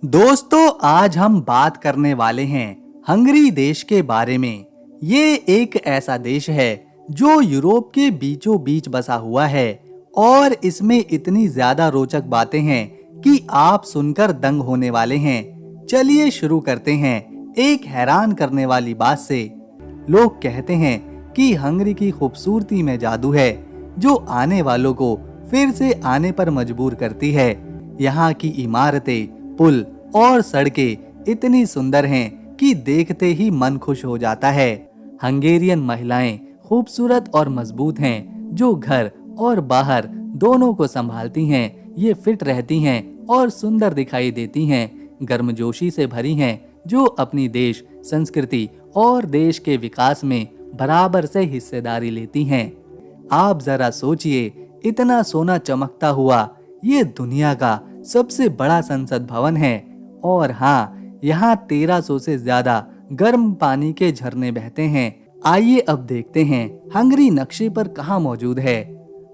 दोस्तों, आज हम बात करने वाले हैं हंगरी देश के बारे में। ये एक ऐसा देश है जो यूरोप के बीचों बीच बसा हुआ है और इसमें इतनी ज्यादा रोचक बातें हैं कि आप सुनकर दंग होने वाले हैं। चलिए शुरू करते हैं एक हैरान करने वाली बात से। लोग कहते हैं कि हंगरी की खूबसूरती में जादू है जो आने वालों को फिर से आने पर मजबूर करती है। यहाँ की इमारतें, पुल और सड़कें इतनी सुंदर हैं कि देखते ही मन खुश हो जाता है। हंगेरियन महिलाएं खूबसूरत और मजबूत हैं, जो घर और बाहर दोनों को संभालती हैं। ये फिट रहती हैं और सुंदर दिखाई देती हैं, गर्मजोशी से भरी हैं, जो अपनी देश, संस्कृति और देश के विकास में बराबर से हिस्सेदारी लेती हैं। आप जरा सोचिए, इतना सोना चमकता हुआ ये दुनिया का सबसे बड़ा संसद भवन है और हाँ, यहाँ 1300 से ज्यादा गर्म पानी के झरने बहते हैं। आइए अब देखते हैं हंगरी नक्शे पर कहाँ मौजूद है।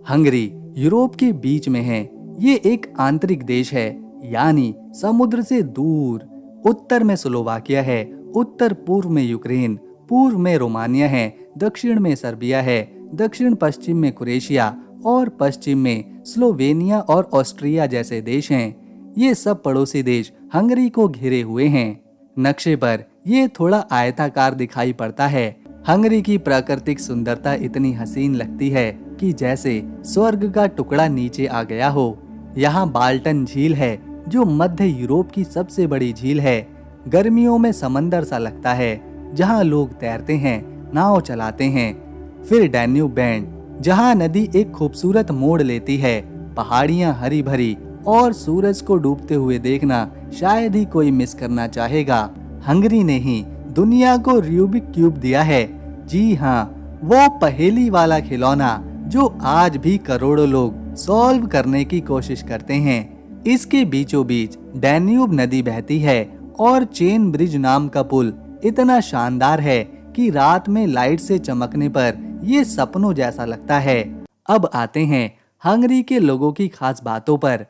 हंगरी यूरोप के बीच में है। ये एक आंतरिक देश है, यानी समुद्र से दूर। उत्तर में स्लोवाकिया है, उत्तर पूर्व में यूक्रेन, पूर्व में रोमानिया है, दक्षिण में सर्बिया है, दक्षिण पश्चिम में क्रोएशिया और पश्चिम में स्लोवेनिया और ऑस्ट्रिया जैसे देश हैं। ये सब पड़ोसी देश हंगरी को घिरे हुए हैं। नक्शे पर ये थोड़ा आयताकार दिखाई पड़ता है। हंगरी की प्राकृतिक सुंदरता इतनी हसीन लगती है कि जैसे स्वर्ग का टुकड़ा नीचे आ गया हो। यहाँ बाल्टन झील है, जो मध्य यूरोप की सबसे बड़ी झील है। गर्मियों में समंदर सा लगता है, जहाँ लोग तैरते हैं, नाव चलाते हैं। फिर डैन्यूब बैंड, जहाँ नदी एक खूबसूरत मोड़ लेती है। पहाड़ियाँ हरी भरी और सूरज को डूबते हुए देखना शायद ही कोई मिस करना चाहेगा। हंगरी ने ही दुनिया को रूबिक क्यूब दिया है। जी हाँ, वो पहेली वाला खिलौना जो आज भी करोड़ों लोग सॉल्व करने की कोशिश करते हैं। इसके बीचों बीच डैन्यूब नदी बहती है और चेन ब्रिज नाम का पुल इतना शानदार है कि रात में लाइट से चमकने पर ये सपनों जैसा लगता है। अब आते हैं हंगरी के लोगों की खास बातों पर।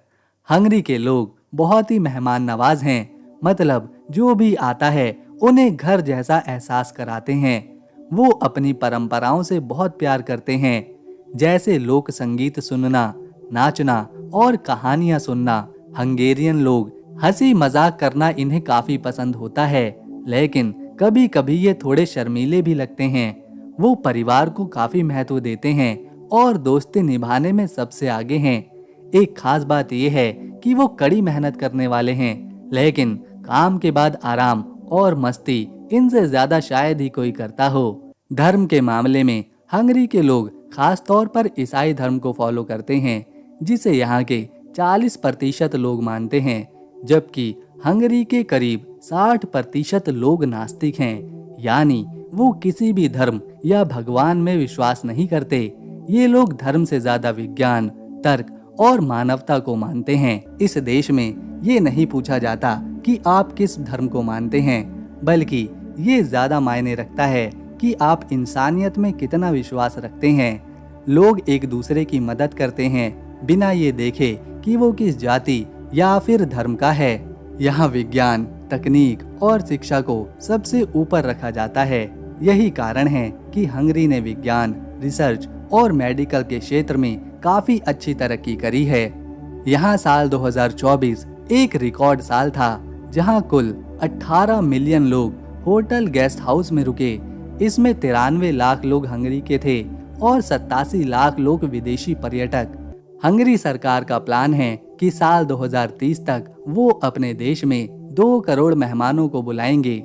हंगरी के लोग बहुत ही मेहमान नवाज हैं, मतलब जो भी आता है उन्हें घर जैसा एहसास कराते हैं। वो अपनी परंपराओं से बहुत प्यार करते हैं, जैसे लोक संगीत सुनना, नाचना और कहानियां सुनना। हंगेरियन लोग हंसी मजाक करना इन्हें काफी पसंद होता है, लेकिन कभी कभी ये थोड़े शर्मीले भी लगते हैं। वो परिवार को काफी महत्व देते हैं और दोस्ती निभाने में सबसे आगे हैं। एक खास बात यह है कि वो कड़ी मेहनत करने वाले हैं, लेकिन काम के बाद आराम और मस्ती इनसे ज्यादा शायद ही कोई करता हो। धर्म के मामले में हंगरी के लोग खास तौर पर ईसाई धर्म को फॉलो करते हैं, जिसे यहाँ के 40% लोग मानते हैं, जबकि हंगरी के करीब 60% लोग नास्तिक हैं, यानी वो किसी भी धर्म या भगवान में विश्वास नहीं करते। ये लोग धर्म से ज्यादा विज्ञान, तर्क और मानवता को मानते हैं। इस देश में ये नहीं पूछा जाता कि आप किस धर्म को मानते हैं, बल्कि ये ज्यादा मायने रखता है कि आप इंसानियत में कितना विश्वास रखते हैं। लोग एक दूसरे की मदद करते हैं, बिना ये देखे कि वो किस जाति या फिर धर्म का है। यहाँ विज्ञान, तकनीक और शिक्षा को सबसे ऊपर रखा जाता है। यही कारण है कि हंगरी ने विज्ञान, रिसर्च और मेडिकल के क्षेत्र में काफी अच्छी तरक्की करी है। यहाँ साल 2024 एक रिकॉर्ड साल था, जहाँ कुल 18 मिलियन लोग होटल गेस्ट हाउस में रुके। इसमें 93 लाख लोग हंगरी के थे और 87 लाख लोग विदेशी पर्यटक। हंगरी सरकार का प्लान है कि साल 2030 तक वो अपने देश में 2 करोड़ मेहमानों को बुलाएंगे।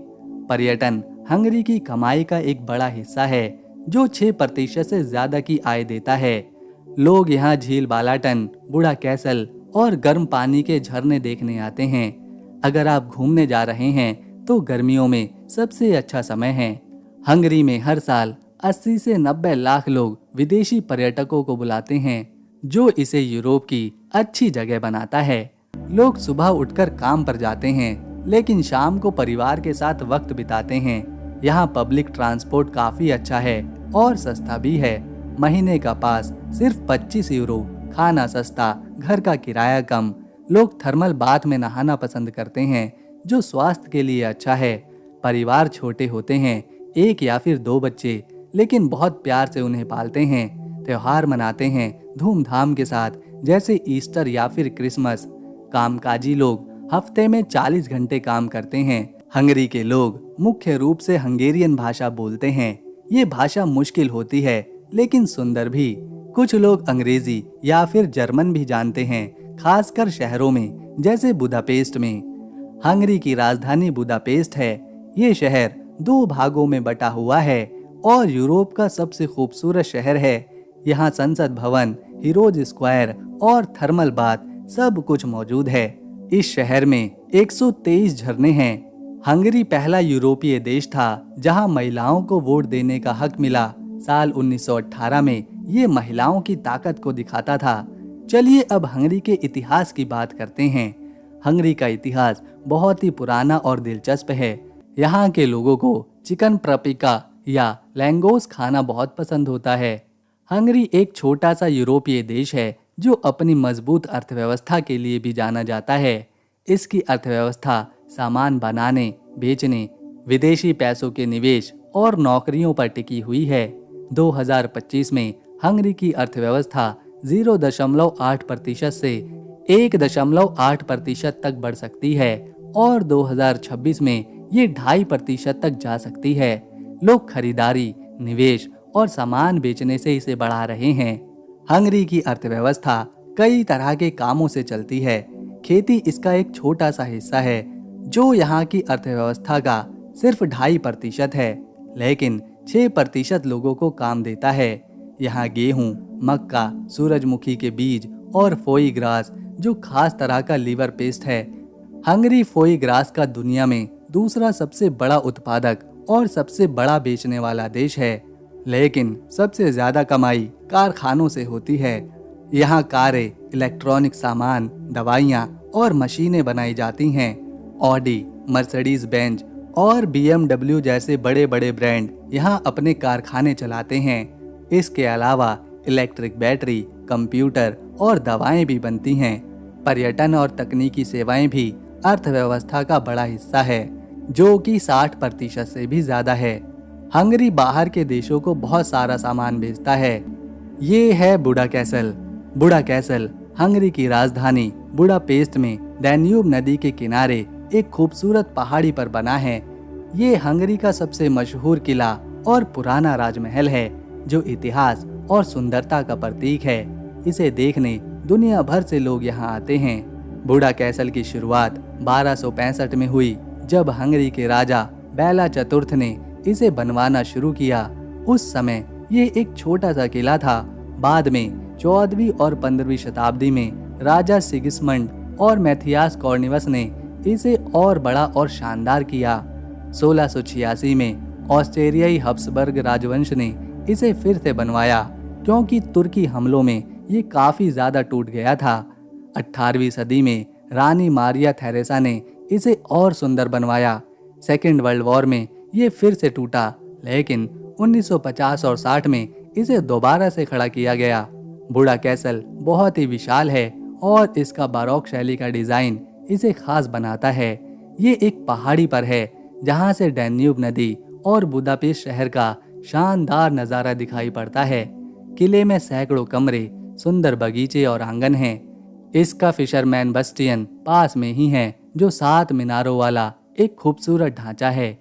पर्यटन हंगरी की कमाई का एक बड़ा हिस्सा है, जो 6% से ज्यादा की आय देता है। लोग यहाँ झील बालाटन, बूढ़ा कैसल और गर्म पानी के झरने देखने आते हैं। अगर आप घूमने जा रहे हैं तो गर्मियों में सबसे अच्छा समय है। हंगरी में हर साल 80 से 90 लाख लोग विदेशी पर्यटकों को बुलाते हैं, जो इसे यूरोप की अच्छी जगह बनाता है। लोग सुबह उठकर काम पर जाते हैं, लेकिन शाम को परिवार के साथ वक्त बिताते हैं। यहाँ पब्लिक ट्रांसपोर्ट काफी अच्छा है और सस्ता भी है। महीने का पास सिर्फ 25 यूरो, खाना सस्ता, घर का किराया कम, लोग थर्मल बाथ में नहाना पसंद करते हैं, जो स्वास्थ्य के लिए अच्छा है। परिवार छोटे होते हैं, एक या फिर दो बच्चे, लेकिन बहुत प्यार से उन्हें पालते हैं। त्योहार मनाते हैं धूमधाम के साथ, जैसे ईस्टर या फिर क्रिसमस। कामकाजी लोग हफ्ते में 40 घंटे काम करते हैं। हंगरी के लोग मुख्य रूप से हंगेरियन भाषा बोलते हैं। ये भाषा मुश्किल होती है, लेकिन सुंदर भी। कुछ लोग अंग्रेजी या फिर जर्मन भी जानते हैं, खासकर शहरों में, जैसे बुदापेस्ट में। हंगरी की राजधानी बुदापेस्ट है। ये शहर 2 भागों में बटा हुआ है और यूरोप का सबसे खूबसूरत शहर है। यहाँ संसद भवन, हीरोज स्क्वायर और थर्मल बाथ सब कुछ मौजूद है। इस शहर में 123 झरने हैं। हंगरी पहला यूरोपीय देश था जहां महिलाओं को वोट देने का हक मिला। साल 1918 में ये महिलाओं की ताकत को दिखाता था। चलिए अब हंगरी के इतिहास की बात करते हैं। हंगरी का इतिहास बहुत ही पुराना और दिलचस्प है। यहाँ के लोगों को चिकन प्रपिका या लैंगोस खाना बहुत पसंद होता है। हंगरी एक छोटा सा यूरोपीय देश है जो अपनी मजबूत अर्थव्यवस्था के लिए भी जाना जाता है। इसकी अर्थव्यवस्था सामान बनाने, बेचने, विदेशी पैसों के निवेश और नौकरियों पर टिकी हुई है। 2025 में हंगरी की अर्थव्यवस्था 0.8% से 1.8% तक बढ़ सकती है और 2026 में ये 2.5% तक जा सकती है। लोग खरीदारी, निवेश और सामान बेचने से इसे बढ़ा रहे हैं। हंगरी की अर्थव्यवस्था कई तरह के कामों से चलती है। खेती इसका एक छोटा सा हिस्सा है, जो यहाँ की अर्थव्यवस्था का सिर्फ 2.5% है, लेकिन 6% लोगों को काम देता है। यहाँ गेहूं, मक्का, सूरजमुखी के बीज और फोई ग्रास, जो खास तरह का लीवर पेस्ट है। हंगरी फोई ग्रास का दुनिया में दूसरा सबसे बड़ा उत्पादक और सबसे बड़ा बेचने वाला देश है, लेकिन सबसे ज्यादा कमाई कारखानों से होती है। यहाँ कारें, इलेक्ट्रॉनिक सामान, दवाइयाँ और मशीनें बनाई जाती हैं। ऑडी, मर्सिडीज बेंज और BMW जैसे बड़े बड़े ब्रांड यहाँ अपने कारखाने चलाते हैं। इसके अलावा इलेक्ट्रिक बैटरी, कंप्यूटर और दवाएं भी बनती हैं। पर्यटन और तकनीकी सेवाएं भी अर्थव्यवस्था का बड़ा हिस्सा है, जो कि 60% से भी ज्यादा है। हंगरी बाहर के देशों को बहुत सारा सामान भेजता है। ये है बुडा कैसल। बुडा कैसल हंगरी की राजधानी बुडापेस्ट में डैन्यूब नदी के किनारे एक खूबसूरत पहाड़ी पर बना है। ये हंगरी का सबसे मशहूर किला और पुराना राजमहल है, जो इतिहास और सुंदरता का प्रतीक है। इसे देखने दुनिया भर से लोग यहाँ आते हैं। बुडा कैसल की शुरुआत 1265 में हुई, जब हंगरी के राजा बेला चतुर्थ ने इसे बनवाना शुरू किया। उस समय ये एक छोटा सा किला था। बाद में 14वीं और 15वीं शताब्दी में राजा सिगिस्मंड और मैथियास कॉर्निवस ने इसे और बड़ा और शानदार किया। 1686 में ऑस्ट्रियाई हब्सबर्ग राजवंश ने इसे फिर से बनवाया, क्योंकि तुर्की हमलों में ये काफी ज्यादा टूट गया था। 18वीं सदी में रानी मारिया थेरेसा ने इसे और सुंदर बनवाया। सेकेंड वर्ल्ड वॉर में ये फिर से टूटा, लेकिन 1950 और 60 में इसे दोबारा से खड़ा किया गया। बुडा कैसल बहुत ही विशाल है और इसका बारोक शैली का डिजाइन इसे खास बनाता है। ये एक पहाड़ी पर है, जहाँ से डैन्यूब नदी और बुदापेस्ट शहर का शानदार नज़ारा दिखाई पड़ता है। किले में सैकड़ों कमरे, सुंदर बगीचे और आंगन हैं। इसका फिशरमैन बस्टियन पास में ही है, जो 7 मीनारों वाला एक खूबसूरत ढांचा है।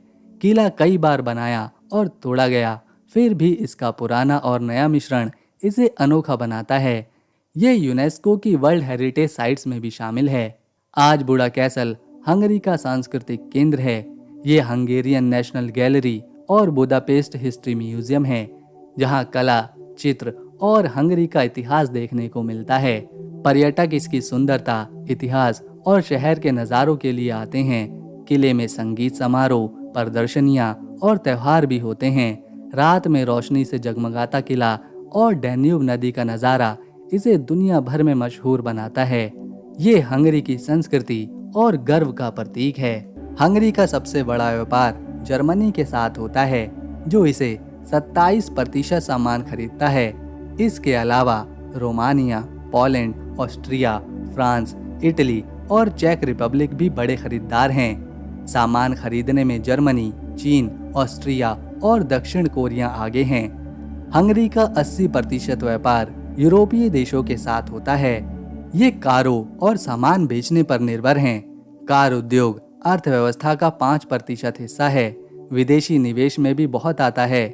किला कई बार बनाया और तोड़ा गया, फिर भी इसका पुराना और नया मिश्रण इसे अनोखा बनाता है। ये यूनेस्को की वर्ल्ड हेरिटेज साइट्स में भी शामिल है। आज बुडा कैसल हंगरी का सांस्कृतिक केंद्र है। ये हंगेरियन नेशनल गैलरी और बुदापेस्ट हिस्ट्री म्यूजियम है, जहाँ कला, चित्र और हंगरी का इतिहास देखने को मिलता है। पर्यटक इसकी सुंदरता, इतिहास और शहर के नज़ारों के लिए आते हैं। किले में संगीत समारोह, प्रदर्शनियाँ और त्योहार भी होते हैं। रात में रोशनी से जगमगाता किला और डैन्यूब नदी का नज़ारा इसे दुनिया भर में मशहूर बनाता है। ये हंगरी की संस्कृति और गर्व का प्रतीक है। हंगरी का सबसे बड़ा व्यापार जर्मनी के साथ होता है, जो इसे 27% सामान खरीदता है। इसके अलावा Romania, Poland, Austria, France, Italy और चेक रिपब्लिक भी बड़े खरीदार हैं। सामान खरीदने में जर्मनी, चीन, ऑस्ट्रिया और दक्षिण कोरिया आगे हैं। हंगरी का 80% व्यापार यूरोपीय देशों के साथ होता है। ये कारों और सामान बेचने पर निर्भर हैं। कार उद्योग अर्थव्यवस्था का 5% हिस्सा है। विदेशी निवेश में भी बहुत आता है।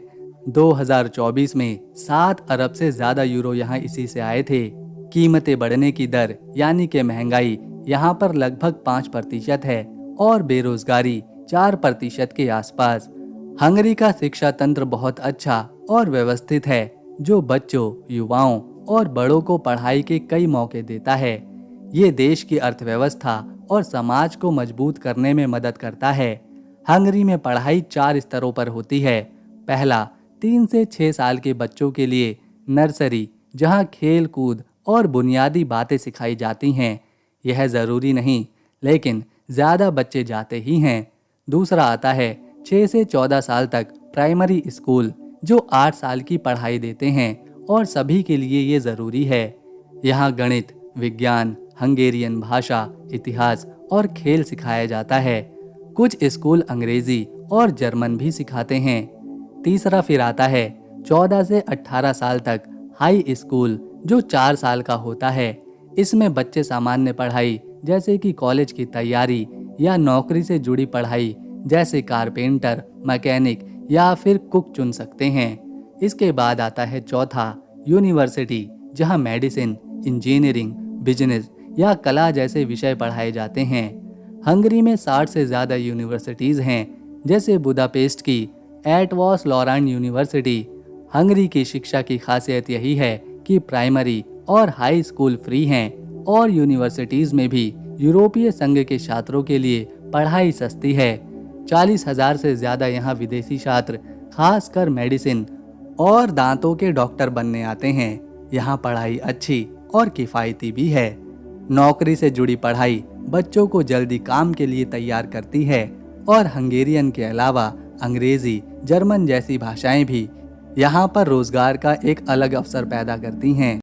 2024 में 7 अरब से ज्यादा यूरो यहाँ इसी से आए थे। कीमतें बढ़ने की दर यानी कि महंगाई यहाँ पर लगभग 5% है और बेरोजगारी 4% के आसपास। हंगरी का शिक्षा तंत्र बहुत अच्छा और व्यवस्थित है, जो बच्चों, युवाओं और बड़ों को पढ़ाई के कई मौके देता है। ये देश की अर्थव्यवस्था और समाज को मजबूत करने में मदद करता है। हंगरी में पढ़ाई 4 स्तरों पर होती है। पहला, 3 से 6 साल के बच्चों के लिए नर्सरी, जहां खेल कूद और बुनियादी बातें सिखाई जाती हैं। यह ज़रूरी नहीं, लेकिन ज़्यादा बच्चे जाते ही हैं। दूसरा आता है 6 से 14 साल तक प्राइमरी स्कूल, जो 8 साल की पढ़ाई देते हैं और सभी के लिए ये ज़रूरी है। यहाँ गणित, विज्ञान, हंगेरियन भाषा, इतिहास और खेल सिखाया जाता है। कुछ स्कूल अंग्रेजी और जर्मन भी सिखाते हैं। तीसरा फिर आता है 14 से 18 साल तक हाई स्कूल, जो 4 साल का होता है। इसमें बच्चे सामान्य पढ़ाई जैसे कि कॉलेज की तैयारी या नौकरी से जुड़ी पढ़ाई जैसे कारपेंटर, मैकेनिक या फिर कुक चुन सकते हैं। इसके बाद आता है चौथा, यूनिवर्सिटी, जहां मेडिसिन, इंजीनियरिंग, बिजनेस या कला जैसे विषय पढ़ाए जाते हैं। हंगरी में 60 से ज़्यादा यूनिवर्सिटीज़ हैं, जैसे बुदापेस्ट की एटवॉस लॉरान यूनिवर्सिटी। हंगरी की शिक्षा की खासियत यही है कि प्राइमरी और हाई स्कूल फ्री हैं और यूनिवर्सिटीज़ में भी यूरोपीय संघ के छात्रों के लिए पढ़ाई सस्ती है। 40,000 से ज़्यादा यहाँ विदेशी छात्र खासकर मेडिसिन और दांतों के डॉक्टर बनने आते हैं। यहाँ पढ़ाई अच्छी और किफ़ायती भी है। नौकरी से जुड़ी पढ़ाई बच्चों को जल्दी काम के लिए तैयार करती है और हंगेरियन के अलावा अंग्रेजी, जर्मन जैसी भाषाएं भी यहाँ पर रोजगार का एक अलग अवसर पैदा करती हैं।